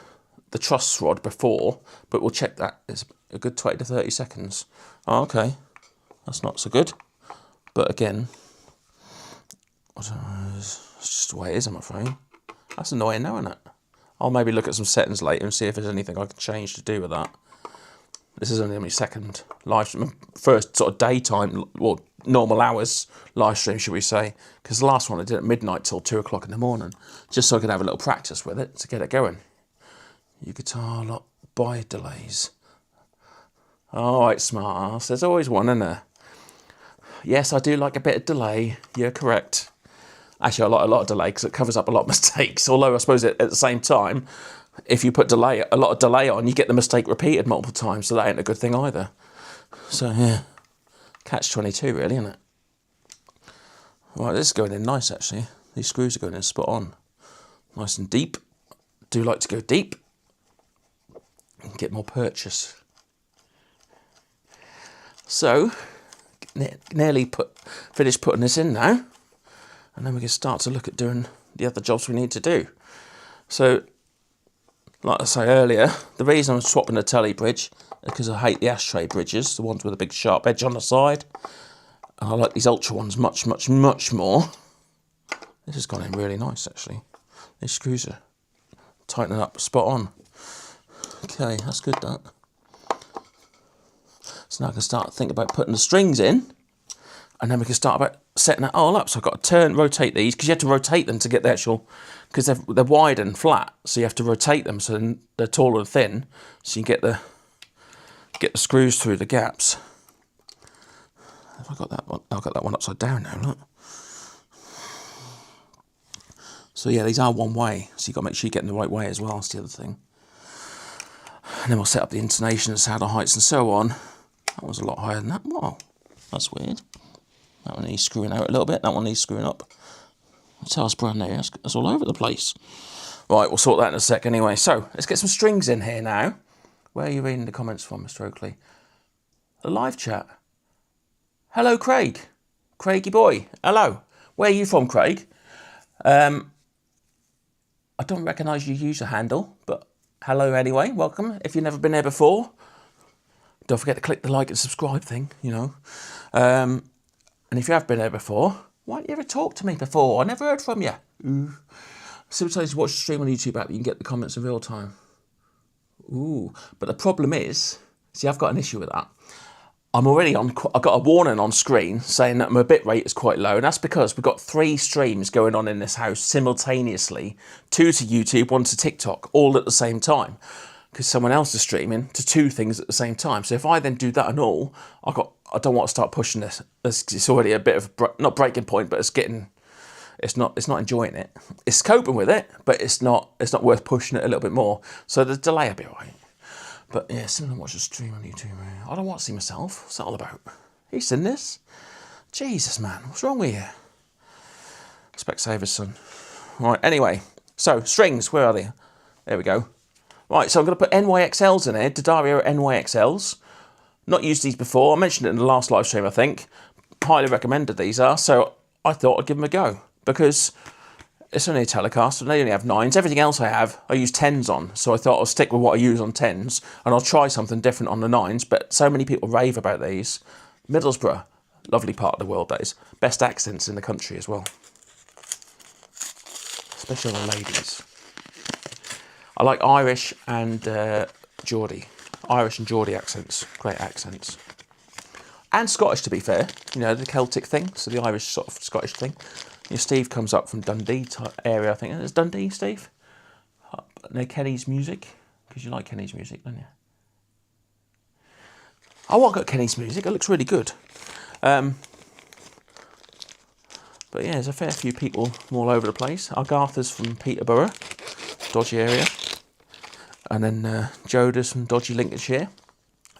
the truss rod before, but we'll check that. It's a good 20 to 30 seconds. Oh, okay, that's not so good. But again, I don't know, it's just the way it is, I'm afraid. That's annoying now, isn't it? I'll maybe look at some settings later and see if there's anything I can change to do with that. This is only my second live stream, first sort of daytime, well, normal hours live stream, should we say? Because the last one I did at midnight till 2 o'clock in the morning, just so I could have a little practice with it to get it going. Your guitar lot by delays. All right, smart ass. There's always one, isn't there? Yes, I do like a bit of delay. You're correct. Actually, I like a lot of delay because it covers up a lot of mistakes. Although I suppose at the same time, if you put a lot of delay on, you get the mistake repeated multiple times, so that ain't a good thing either. So yeah, catch-22 really, isn't it? Right, this is going in nice actually. These screws are going in spot on. Nice and deep. Do like to go deep and get more purchase. So, nearly finished putting this in now. And then we can start to look at doing the other jobs we need to do. So, like I say earlier, the reason I'm swapping the telly bridge is because I hate the ashtray bridges, the ones with a big sharp edge on the side. And I like these ultra ones much, much, much more. This has gone in really nice actually. These screws are tightening up spot on. Okay, that's good that. So now I can start thinking about putting the strings in. And then we can start about setting that all up. So I've got to rotate these, because you have to rotate them to get the actual, because they're wide and flat. So you have to rotate them so then they're tall and thin. So you get the screws through the gaps. Have I got that one? I've got that one upside down now, look. So yeah, these are one way. So you've got to make sure you're getting the right way as well. That's the other thing. And then we'll set up the intonation, saddle heights and so on. That was a lot higher than that. Wow, that's weird. That one needs screwing out a little bit. That one needs screwing up. That's how it's brand new. That's all over the place. Right, we'll sort that in a sec anyway. So, let's get some strings in here now. Where are you reading the comments from, Mr. Oakley? The live chat. Hello, Craig. Craigie boy. Hello. Where are you from, Craig? I don't recognise your user handle, but hello anyway. Welcome. If you've never been there before, don't forget to click the like and subscribe thing, you know. And if you have been there before, why didn't you ever talk to me before? I never heard from you. Ooh. Sometimes you watch the stream on the YouTube app, you can get the comments in real time. Ooh. But the problem is, see, I've got an issue with that. I'm already on, I've got a warning on screen saying that my bit rate is quite low. And that's because we've got 3 streams going on in this house simultaneously. 2 to YouTube, 1 to TikTok, all at the same time. Because someone else is streaming to 2 things at the same time. So if I then do that and all, I don't want to start pushing this. It's already a bit of not breaking point, but it's not enjoying it. It's coping with it, but it's not worth pushing it a little bit more. So the delay will be alright. But yeah, someone watch a stream on YouTube. I don't want to see myself. What's that all about? You seen this? Jesus, man, what's wrong with you? Specsavers, son. Right. Anyway, so strings. Where are they? There we go. Right, so I'm going to put NYXLs in here, D'Addario NYXLs. Not used these before. I mentioned it in the last live stream, I think. Highly recommended these are, so I thought I'd give them a go. Because it's only a Telecaster, and they only have 9s. Everything else I use 10s on, so I thought I'll stick with what I use on 10s, and I'll try something different on the 9s, but so many people rave about these. Middlesbrough, lovely part of the world that is. Best accents in the country as well. Especially the ladies. I like Irish and Geordie. Irish and Geordie accents. Great accents. And Scottish, to be fair. You know, the Celtic thing. So the Irish sort of Scottish thing. Your Steve comes up from Dundee area, I think. Is it Dundee, Steve? No, Kenny's music. Because you like Kenny's music, don't you? Oh, I got Kenny's music. It looks really good. But yeah, there's a fair few people from all over the place. Argartha's from Peterborough. Dodgy area. And then Jodas from dodgy Lincolnshire.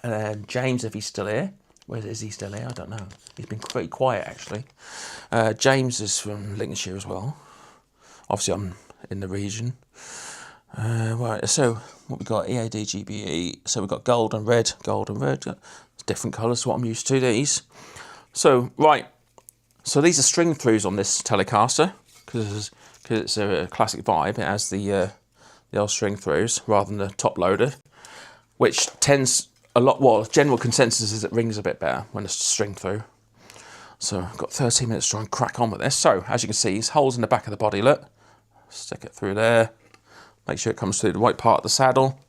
And then James, if he's still here. Where is he still here? I don't know. He's been pretty quiet, actually. James is from Lincolnshire as well. Obviously, I'm in the region. Right, so what we got? EAD, GBE. So we've got gold and red. Gold and red. Different colours to what I'm used to, these. So, right. So these are string throughs on this Telecaster. Because it's a classic vibe. It has the the old string throughs, rather than the top loaded, which tends a lot, well, general consensus is it rings a bit better when it's string through. So I've got 13 minutes to try and crack on with this. So as you can see, there's holes in the back of the body, look. Stick it through there. Make sure it comes through the right part of the saddle.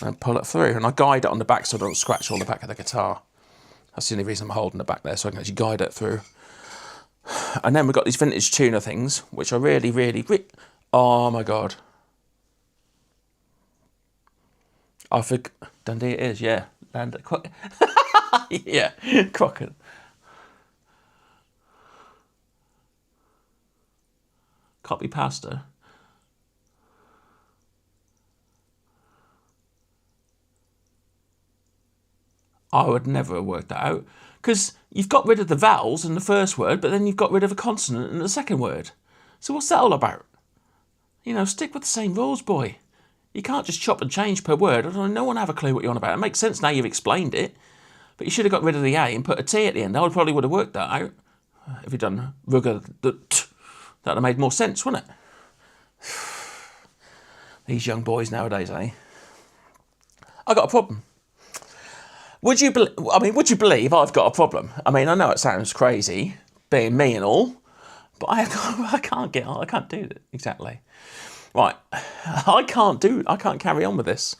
And pull it through. And I guide it on the back so I don't scratch all the back of the guitar. That's the only reason I'm holding the back there, so I can actually guide it through. And then we've got these vintage tuner things, which are really, really... Oh my God. I think Dundee it is, yeah. Yeah, Crockett. Copy pasta. I would never have worked that out, because you've got rid of the vowels in the first word, but then you've got rid of a consonant in the second word. So what's that all about? You know, stick with the same rules, boy. You can't just chop and change per word. No one have a clue what you're on about. It makes sense now you've explained it, but you should have got rid of the A and put a T at the end. I probably would have worked that out. If you'd done rugger, that would have made more sense, wouldn't it? These young boys nowadays, eh? I got a problem. Would you believe I've got a problem? I mean, I know it sounds crazy, being me and all, but I can't do it exactly. Right, I can't carry on with this.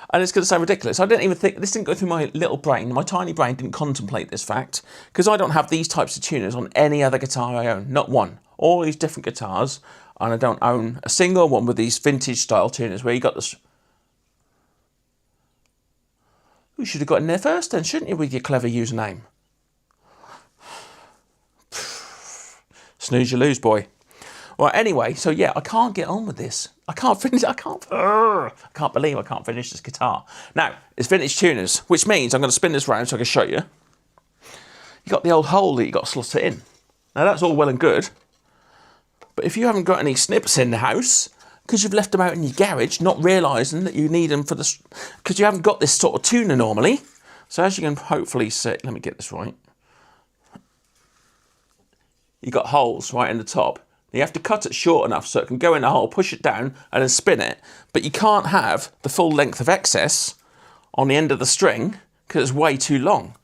And it's going to sound ridiculous. I didn't even think, this didn't go through my little brain. My tiny brain didn't contemplate this fact, because I don't have these types of tuners on any other guitar I own. Not one. All these different guitars, and I don't own a single one with these vintage style tuners where you got this. You should have got in there first then, shouldn't you, with your clever username? Snooze you lose, boy. Right, anyway, so yeah, I can't get on with this. I can't believe I can't finish this guitar. Now, it's vintage tuners, which means I'm going to spin this round so I can show you. You got the old hole that you got to slot it in. Now, that's all well and good. But if you haven't got any snips in the house, because you've left them out in your garage, not realising that you need them for the... Because you haven't got this sort of tuner normally. So as you can hopefully see... Let me get this right. You've got holes right in the top. You have to cut it short enough so it can go in the hole, push it down, and then spin it. But you can't have the full length of excess on the end of the string, because it's way too long.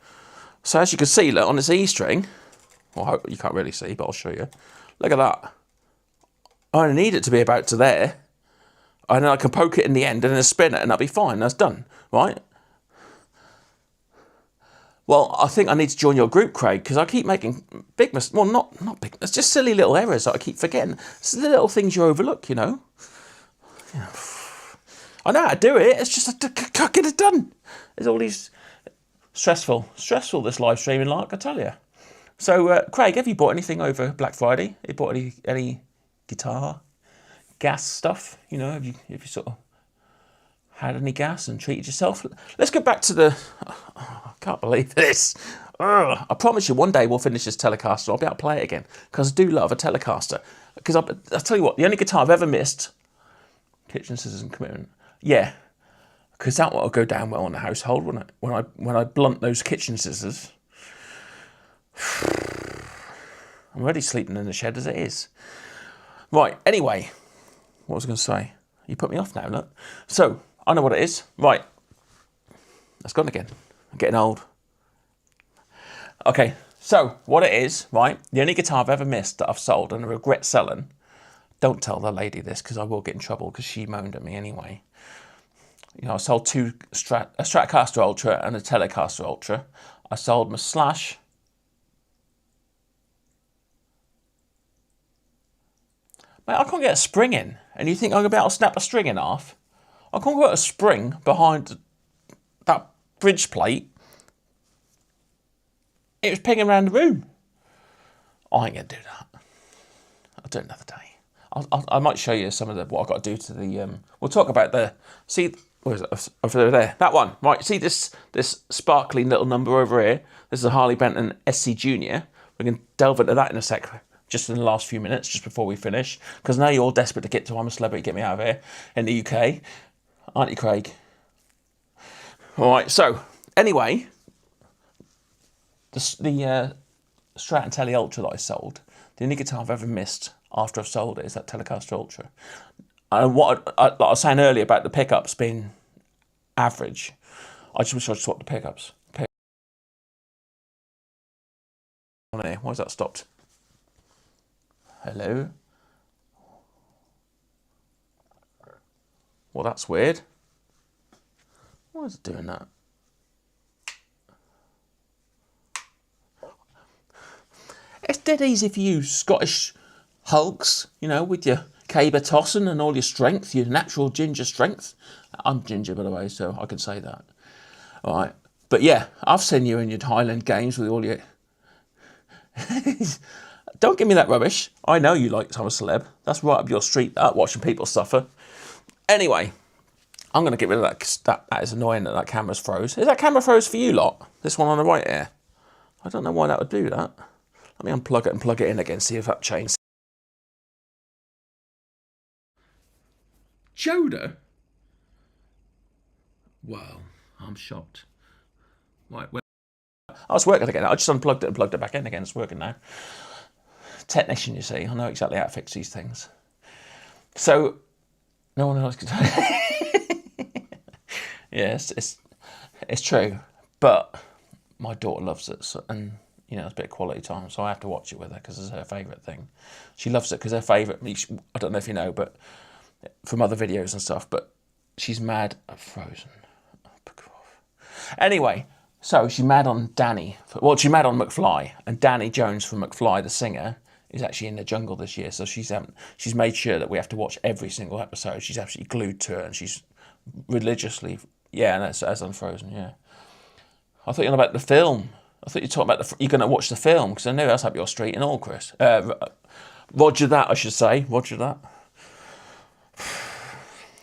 So as you can see, look, on this E string... Well, you can't really see, but I'll show you. Look at that. I only need it to be about to there, and then I can poke it in the end and then spin it, and that'll be fine. That's done, right? Well, I think I need to join your group, Craig, because I keep making big mistakes. Well, not big. It's just silly little errors that I keep forgetting. It's the little things you overlook, you know. I know how to do it. It's just I can't get it done. There's all these stressful this live streaming, like I tell you. So, Craig, have you bought anything over Black Friday? Have you bought any guitar, gas stuff? You know, have you sort of had any gas and treated yourself? Let's get back to the... I can't believe this. I promise you one day we'll finish this Telecaster. I'll be able to play it again, because I do love a Telecaster. Because I'll tell you what, the only guitar I've ever missed... Kitchen scissors and commitment. Yeah, because that will go down well in the household, wouldn't it? When I blunt those kitchen scissors... I'm already sleeping in the shed as it is. Right, anyway, what was I going to say? You put me off now, look. So, I know what it is. Right, that's gone again. I'm getting old. Okay, so what it is, right, the only guitar I've ever missed that I've sold and I regret selling, don't tell the lady this because I will get in trouble because she moaned at me anyway. You know, I sold a Stratocaster Ultra and a Telecaster Ultra. I sold my Slash. Mate, I can't get a spring in. And you think I'm going to be able to snap a string in half? I can't put a spring behind that bridge plate. It was pinging around the room. I ain't going to do that. I'll do it another day. I might show you some of what I've got to do to the... we'll talk about the... See, where is it? Over there. That one. Right, see this sparkly little number over here? This is a Harley Benton SC Junior. We can delve into that in a sec. Just in the last few minutes, just before we finish. Because now you're all desperate to get to I'm a Celebrity, get me out of here in the UK. Aren't you, Craig? All right, so, anyway, the Strat and Tele Ultra that I sold, the only guitar I've ever missed after I've sold it is that Telecaster Ultra. And what like I was saying earlier about the pickups being average, I just wish I'd swapped the pickups. On here, why is that stopped? Hello? Well, that's weird. Why is it doing that? It's dead easy for you Scottish hulks, you know, with your caber tossing and all your strength, your natural ginger strength. I'm ginger, by the way, so I can say that. All right. But yeah, I've seen you in your Highland games with all your... Don't give me that rubbish. I know you like I'm a celeb. That's right up your street, that, watching people suffer. Anyway, I'm going to get rid of that. That is annoying that camera's froze. Is that camera froze for you lot? This one on the right here? I don't know why that would do that. Let me unplug it and plug it in again, see if that changes. Joda? Wow, I'm shocked. Right, I was working again. I just unplugged it and plugged it back in again. It's working now. Technician, you see. I know exactly how to fix these things. So, no one else can tell you. Yes, it's true. But my daughter loves it. So, and, you know, it's a bit of quality time. So I have to watch it with her because it's her favourite thing. She loves it because her favourite... I don't know if you know, but from other videos and stuff, but she's mad at Frozen. Anyway, so she's mad on Danny. Well, she's mad on McFly, and Danny Jones from McFly, the singer, is actually in the jungle this year. So she's made sure that we have to watch every single episode. She's absolutely glued to it, and she's religiously... Yeah, and that's on Frozen, yeah. I thought you were about the film. I thought you were talking about you're going to watch the film, because I know that's up your street and all, Chris. Roger that, I should say. Roger that.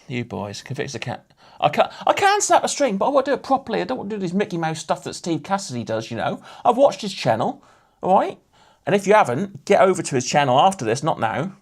You boys can fix the cat. I can snap a string, but I want to do it properly. I don't want to do this Mickey Mouse stuff that Steve Cassidy does, you know. I've watched his channel, all right? And if you haven't, get over to his channel after this. Not now.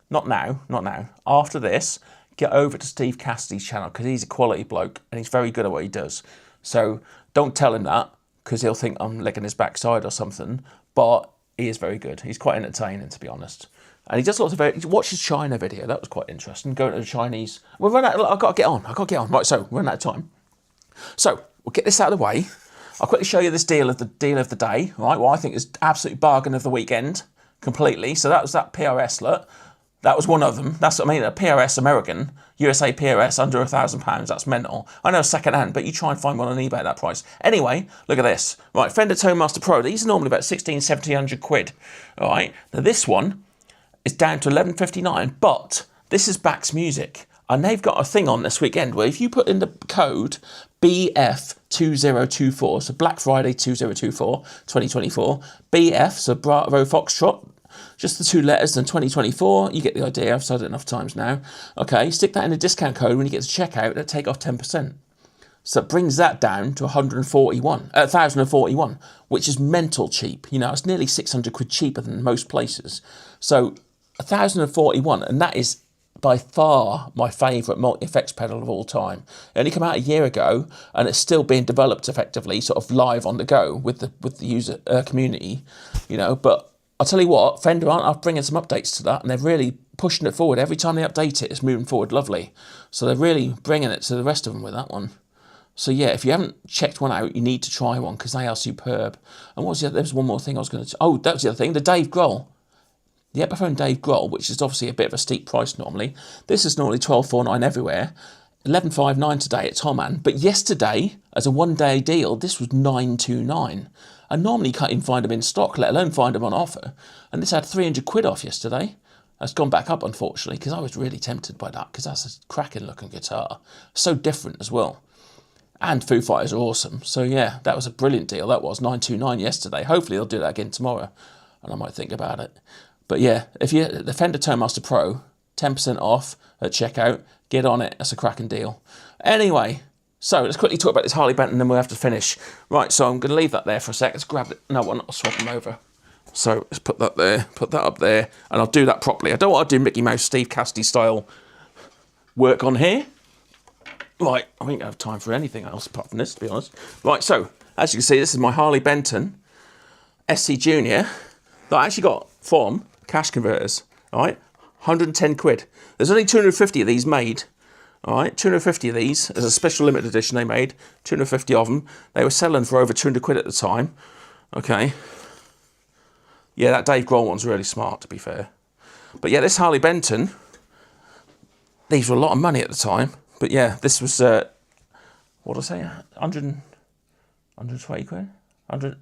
Not now. Not now. After this, get over to Steve Cassidy's channel, because he's a quality bloke and he's very good at what he does. So don't tell him that, because he'll think I'm licking his backside or something. But he is very good. He's quite entertaining, to be honest. And he does lots of... Watch his China video. That was quite interesting. Going to the Chinese... We'll run out... I've got to get on. Right, so we're running out of time. So we'll get this out of the way. I'll quickly show you this deal of the day. Right, well, I think is absolute bargain of the weekend. Completely. So that was that PRS lot. That was one of them. That's what I mean. A PRS American. USA PRS under £1,000. That's mental. I know second hand, but you try and find one on eBay at that price. Anyway, look at this. Right, Fender Tonemaster Pro. These are normally about 1,1700 quid. All right. Now this one... it's down to $11.59, but this is Bax Music. And they've got a thing on this weekend where if you put in the code BF2024, so Black Friday 2024, 2024, BF, so Bravo Foxtrot, just the two letters, and 2024, you get the idea. I've said it enough times now. Okay, stick that in the discount code when you get to checkout, they'll take off 10%. So it brings that down to 1,041, which is mental cheap. You know, it's nearly 600 quid cheaper than most places. So 1,041, and that is by far my favourite multi-effects pedal of all time. It only came out a year ago, and it's still being developed effectively, sort of live on the go with the user community, you know. But I'll tell you what, Fender aren't bringing some updates to that, and they're really pushing it forward. Every time they update it, it's moving forward lovely. So they're really bringing it to the rest of them with that one. So yeah, if you haven't checked one out, you need to try one, because they are superb. And what was the other? There was one more thing I was going to... Oh, that was the other thing, the Dave Grohl. The Epiphone Dave Grohl, which is obviously a bit of a steep price normally. This is normally $12.49 everywhere. $11.59 today at Toman. But yesterday, as a one-day deal, this was $9.29. And normally you can't even find them in stock, let alone find them on offer. And this had 300 quid off yesterday. That's gone back up, unfortunately, because I was really tempted by that, because that's a cracking-looking guitar. So different as well. And Foo Fighters are awesome. So yeah, that was a brilliant deal. That was $9.29 yesterday. Hopefully they'll do that again tomorrow, and I might think about it. But yeah, if you the Fender Tonemaster Pro, 10% off at checkout, get on it. That's a cracking deal. Anyway, so let's quickly talk about this Harley Benton, and then we'll have to finish. Right, so I'm going to leave that there for a sec. Let's grab it. No, I'll swap them over. So let's put that there, put that up there, and I'll do that properly. I don't want to do Mickey Mouse, Steve Cassidy style work on here. Right, I don't have time for anything else apart from this, to be honest. Right, so, as you can see, this is my Harley Benton SC Junior that I actually got from Cash Converters, all right? 110 quid. There's only 250 of these made. All right, 250 of these. As a special limited edition they made. 250 of them. They were selling for over 200 quid at the time. Okay. Yeah, that Dave Grohl one's really smart, to be fair. But yeah, this Harley Benton, these were a lot of money at the time. But yeah, this was, what did I say? 120 quid? 100...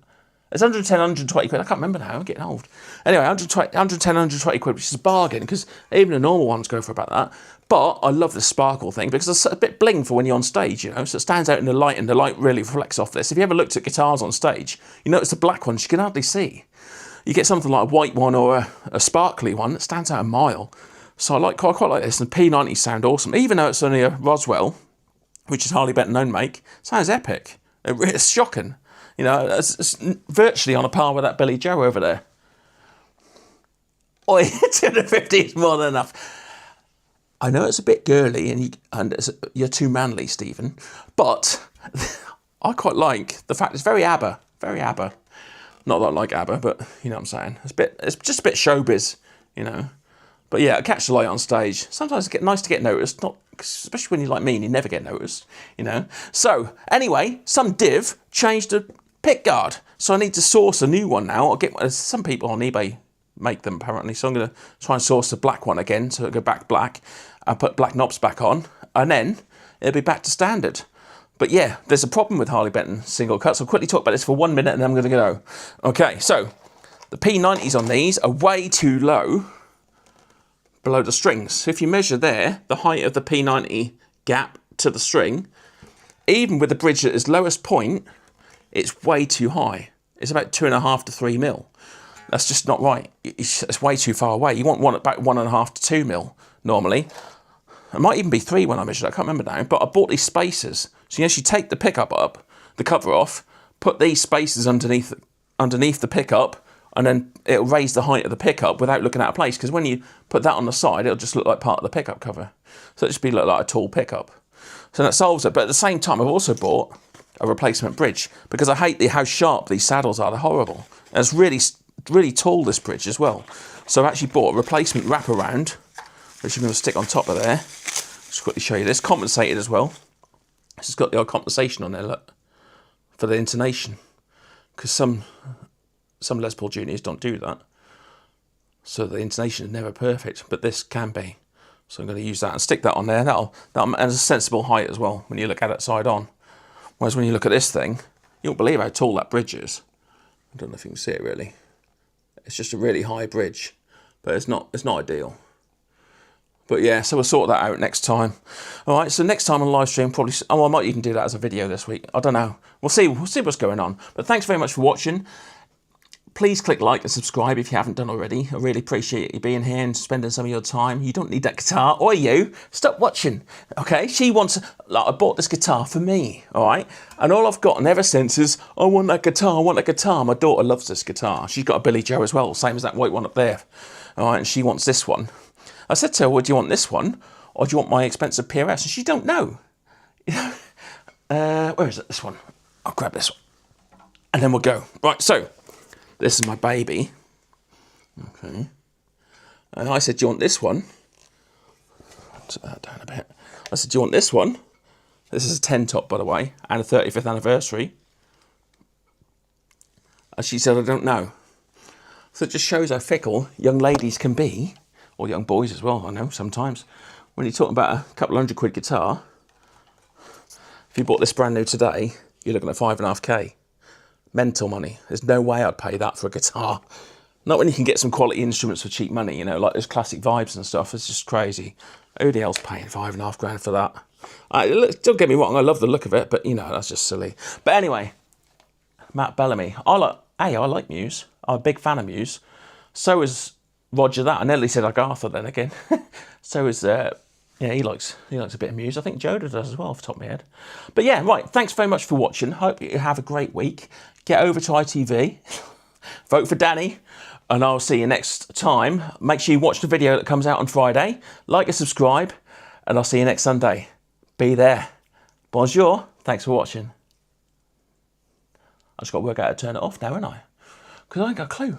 It's 110, 120 quid. I can't remember now. I'm getting old. Anyway, 110, 120 quid, which is a bargain, because even the normal ones go for about that. But I love the sparkle thing, because it's a bit bling for when you're on stage, you know, so it stands out in the light, and the light really reflects off this. If you ever looked at guitars on stage, you notice the black ones you can hardly see. You get something like a white one or a sparkly one that stands out a mile. So I quite like this, and the P90s sound awesome. Even though it's only a Roswell, which is Harley Benton own make, sounds epic. It's shocking. You know, it's virtually on a par with that Billy Joe over there. Oi, 250 is more than enough. I know it's a bit girly and you're too manly, Stephen, but I quite like the fact it's very ABBA, very ABBA. Not that I like ABBA, but you know what I'm saying. It's just a bit showbiz, you know. But yeah, catch the light on stage. Sometimes it's nice to get noticed, especially when you're like me and you never get noticed, you know. So anyway, some div changed the pick guard, so I need to source a new one now. I'll get some people on eBay make them apparently, so I'm going to try and source the black one again, so it'll go back black. I'll put black knobs back on, and then it'll be back to standard. But yeah, there's a problem with Harley Benton single cuts. I'll quickly talk about this for 1 minute, and then I'm going to go. Okay, so the P90s on these are way too low below the strings. So if you measure there, the height of the P90 gap to the string, even with the bridge at its lowest point, it's way too high. It's about 2.5 to 3 mil. That's just not right. It's way too far away. You want one about 1.5 to 2 mil normally. It might even be 3 when I measured it. I can't remember now. But I bought these spacers. So you actually take the pickup up, the cover off, put these spacers underneath the pickup, and then it'll raise the height of the pickup without looking out of place. Because when you put that on the side, it'll just look like part of the pickup cover. So it'll just look like a tall pickup. So that solves it. But at the same time, I've also bought a replacement bridge, because I hate how sharp these saddles are. They're horrible. And it's really tall, this bridge as well. So I've actually bought a replacement wraparound, which I'm going to stick on top of there. Just quickly show you this. Compensated as well. This has got the old compensation on there, look, for the intonation, because some Les Paul Juniors don't do that. So the intonation is never perfect, but this can be. So I'm going to use that and stick that on there. That'll and it's a sensible height as well when you look at it side on. Whereas when you look at this thing, you won't believe how tall that bridge is. I don't know if you can see it really. It's just a really high bridge, but it's not ideal. But yeah, so we'll sort that out next time. All right, so next time on live stream, probably. Oh, I might even do that as a video this week. I don't know. We'll see what's going on. But thanks very much for watching. Please click like and subscribe if you haven't done already. I really appreciate you being here and spending some of your time. You don't need that guitar, or you. Stop watching, okay? She wants, like, I bought this guitar for me, all right? And all I've gotten ever since is, I want that guitar, I want that guitar. My daughter loves this guitar. She's got a Billy Joe as well, same as that white one up there. All right, and she wants this one. I said to her, well, do you want this one, or do you want my expensive PRS? And she don't know. Where is it, this one? I'll grab this one. And then we'll go. Right, so. This is my baby. Okay. And I said, do you want this one? Turn that down a bit. I said, do you want this one? This is a 10 top, by the way, and a 35th anniversary. And she said, I don't know. So it just shows how fickle young ladies can be, or young boys as well, I know, sometimes. When you're talking about a couple £100 guitar, if you bought this brand new today, you're looking at 5.5k. Mental money. There's no way I'd pay that for a guitar. Not when you can get some quality instruments for cheap money, you know, like those classic vibes and stuff. It's just crazy. Who the hell's paying 5.5 grand for that? Don't get me wrong, I love the look of it, but you know, that's just silly. But anyway, Matt Bellamy. I like Muse. I'm a big fan of Muse. So is Roger that. I nearly said like Arthur then again. So is yeah, he likes a bit of Muse. I think Joda does as well, off the top of my head. But yeah, right. Thanks very much for watching. Hope you have a great week. Get over to ITV, vote for Danny, and I'll see you next time. Make sure you watch the video that comes out on Friday. Like and subscribe, and I'll see you next Sunday. Be there. Bonjour. Thanks for watching. I just got to work out how to turn it off now, haven't I? Because I ain't got a clue.